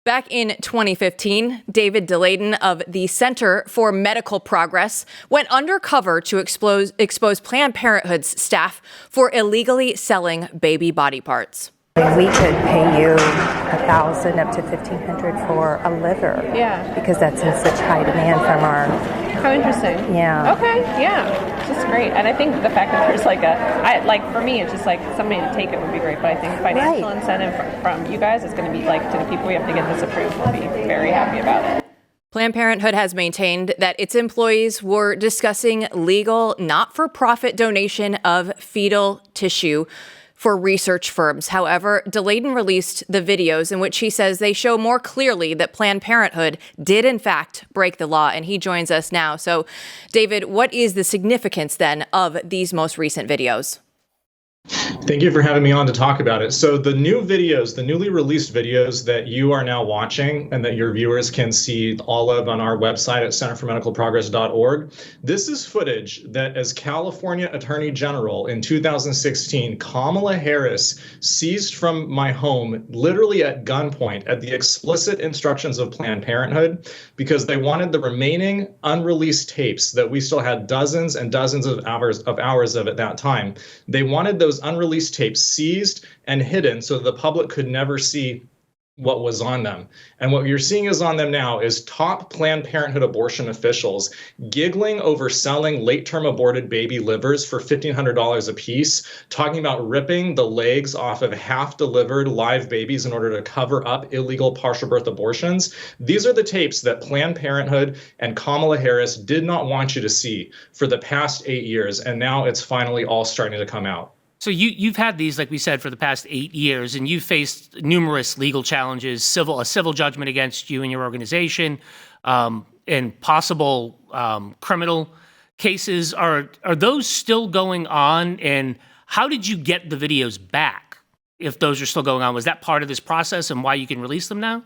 Back in 2015, David Daleiden of the Center for Medical Progress went undercover to expose Planned Parenthood's staff for illegally selling baby body parts. We could pay you $1,000 up to $1,500 for a liver. Yeah. Because that's in such high demand from our. How interesting. Yeah. Okay. Yeah. It's just great, and I think the fact that there's for me, it's just like somebody to take it would be great. But I think financial incentive from you guys is going to be like to the people we have to get this approved. We'll be very happy about it. Planned Parenthood has maintained that its employees were discussing legal, not-for-profit donation of fetal tissue for research firms. However, Daleiden released the videos in which he says they show more clearly that Planned Parenthood did, in fact, break the law, and he joins us now. So, David, what is the significance, then, of these most recent videos? Thank you for having me on to talk about it. So the new videos, the newly released videos that you are now watching and that your viewers can see all of on our website at centerformedicalprogress.org, this is footage that as California Attorney General in 2016, Kamala Harris seized from my home literally at gunpoint at the explicit instructions of Planned Parenthood because they wanted the remaining unreleased tapes that we still had dozens and dozens of hours of at that time. They wanted those unreleased tapes seized and hidden so the public could never see what was on them. And what you're seeing is on them now is top Planned Parenthood abortion officials giggling over selling late-term aborted baby livers for $1,500 a piece, talking about ripping the legs off of half-delivered live babies in order to cover up illegal partial birth abortions. These are the tapes that Planned Parenthood and Kamala Harris did not want you to see for the past 8 years, and now it's finally all starting to come out. So you've had these, like we said, for the past 8 years, and you've faced numerous legal challenges, a civil judgment against you and your organization, and possible criminal cases. Are those still going on? And how did you get the videos back if those are still going on? Was that part of this process and why you can release them now?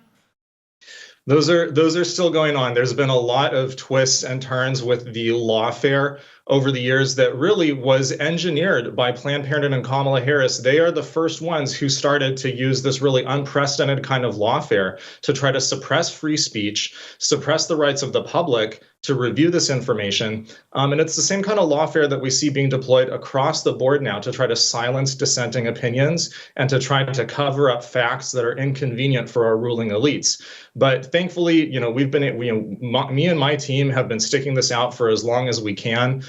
Those are still going on. There's been a lot of twists and turns with the lawfare over the years that really was engineered by Planned Parenthood and Kamala Harris. They are the first ones who started to use this really unprecedented kind of lawfare to try to suppress free speech, suppress the rights of the public to review this information. And it's the same kind of lawfare that we see being deployed across the board now to try to silence dissenting opinions and to try to cover up facts that are inconvenient for our ruling elites. But thankfully, me and my team have been sticking this out for as long as we can.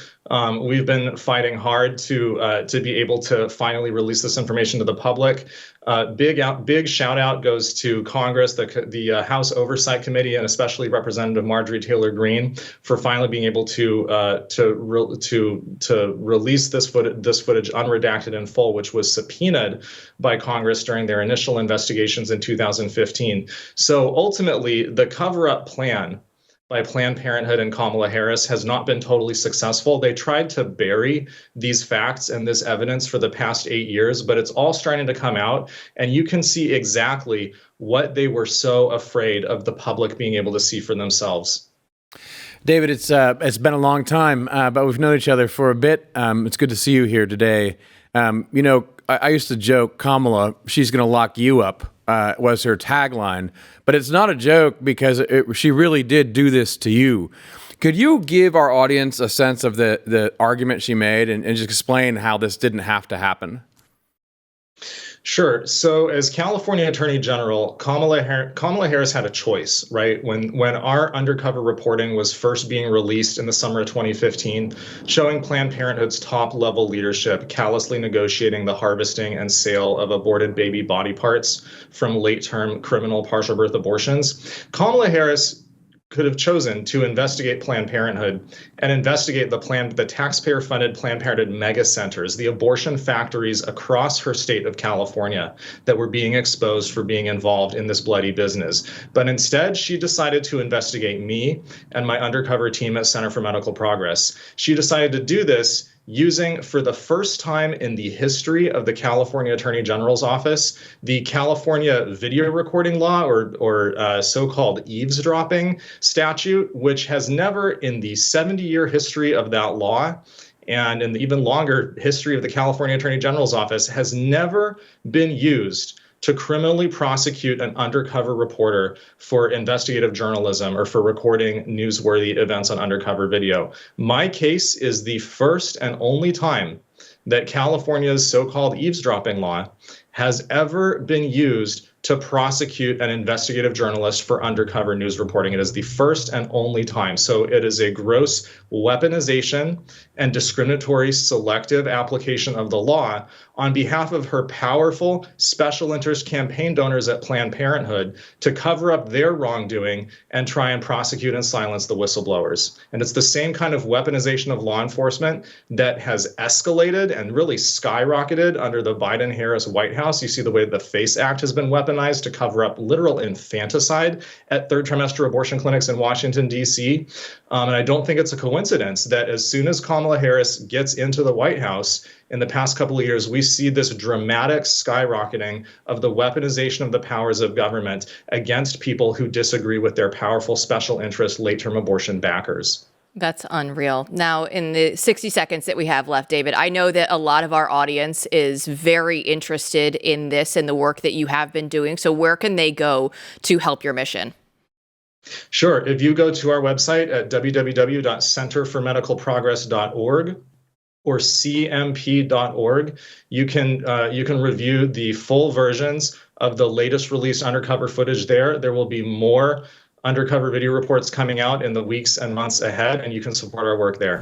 We've been fighting hard to be able to finally release this information to the public. Big shout out goes to Congress, the House Oversight Committee, and especially Representative Marjorie Taylor Greene for finally being able to release this footage unredacted in full, which was subpoenaed by Congress during their initial investigations in 2015. So ultimately, the cover-up plan by Planned Parenthood and Kamala Harris has not been totally successful. They tried to bury these facts and this evidence for the past 8 years, but it's all starting to come out, and you can see exactly what they were so afraid of the public being able to see for themselves. David, it's been a long time, but we've known each other for a bit. It's good to see you here today. I used to joke, Kamala, she's going to lock you up, was her tagline. But it's not a joke because she really did do this to you. Could you give our audience a sense of the argument she made and just explain how this didn't have to happen? Sure. So as California Attorney General, Kamala Harris had a choice, right? When our undercover reporting was first being released in the summer of 2015, showing Planned Parenthood's top-level leadership callously negotiating the harvesting and sale of aborted baby body parts from late-term criminal partial birth abortions, Kamala Harris could have chosen to investigate Planned Parenthood and investigate the taxpayer-funded Planned Parenthood mega centers, the abortion factories across her state of California that were being exposed for being involved in this bloody business. But instead, she decided to investigate me and my undercover team at Center for Medical Progress. She decided to do this using, for the first time in the history of the California Attorney General's office, the California video recording law, or so-called eavesdropping statute, which has never, in the 70-year history of that law, and in the even longer history of the California Attorney General's office, has never been used to criminally prosecute an undercover reporter for investigative journalism or for recording newsworthy events on undercover video. My case is the first and only time that California's so-called eavesdropping law has ever been used to prosecute an investigative journalist for undercover news reporting. It is the first and only time. So it is a gross weaponization and discriminatory selective application of the law on behalf of her powerful special interest campaign donors at Planned Parenthood to cover up their wrongdoing and try and prosecute and silence the whistleblowers. And it's the same kind of weaponization of law enforcement that has escalated and really skyrocketed under the Biden-Harris White House. You see the way the FACE Act has been weaponized to cover up literal infanticide at third trimester abortion clinics in Washington, D.C. And I don't think it's a coincidence that as soon as Kamala Harris gets into the White House in the past couple of years, we see this dramatic skyrocketing of the weaponization of the powers of government against people who disagree with their powerful special interest late-term abortion backers. That's unreal. Now, in the 60 seconds that we have left, David, I know that a lot of our audience is very interested in this and the work that you have been doing. So where can they go to help your mission? Sure. If you go to our website at www.centerformedicalprogress.org or cmp.org, you can review the full versions of the latest released undercover footage there. There will be more undercover video reports coming out in the weeks and months ahead, and you can support our work there.